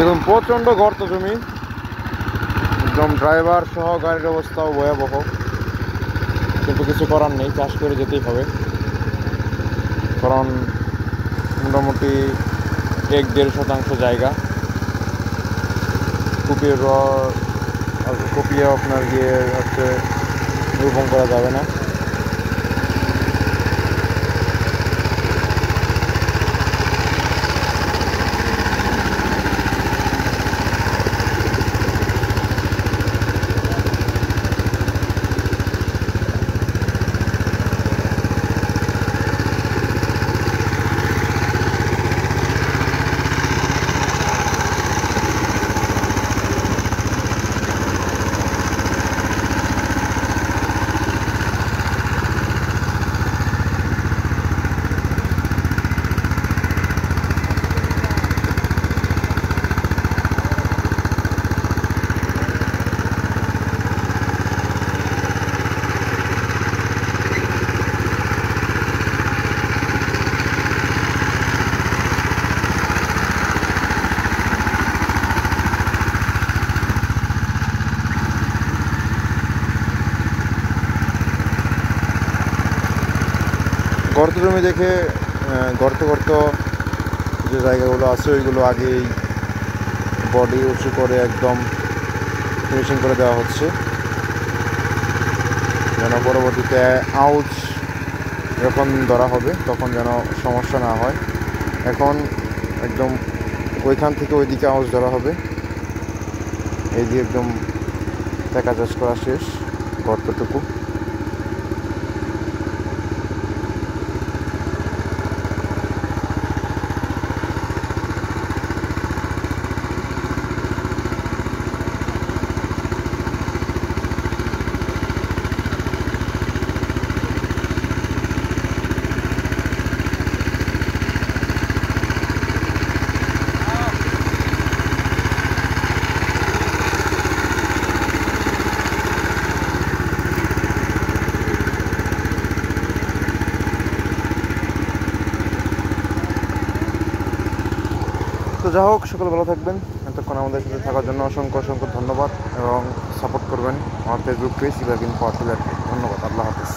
দেখুন প্রচণ্ড গর্ত জমি, একদম ড্রাইভার সহ গাড়ির অবস্থাও ভয়াবহ, কিন্তু কিছু করার নেই, চাষ করে যেতেই হবে। কারণ মোটামুটি 1-1.5 শতাংশ জায়গা কুপিয়ে আপনার গিয়ে হচ্ছে রোপণ করা যাবে না। গর্ত জমি দেখে গর্ত যে জায়গাগুলো আছে ওইগুলো আগেই বডি উঁচু করে একদম ফিনিশিং করে দেওয়া হচ্ছে, যেন পরবর্তীতে আউচ যখন ধরা হবে তখন যেন সমস্যা না হয়। এখন একদম ওইখান থেকে ওইদিকে আউচ ধরা হবে, এই দিয়ে একদম দেখা চাষ করা শেষ গর্তটুকু। তো যা হোক, সকলে ভালো থাকবেন। এতক্ষণ আমাদের সাথে থাকার জন্য অসংখ্য ধন্যবাদ এবং সাপোর্ট করবেন আমার ফেসবুক পেজ ইব্রাহিম ফাতিল। ধন্যবাদ। আল্লাহ হাফেজ।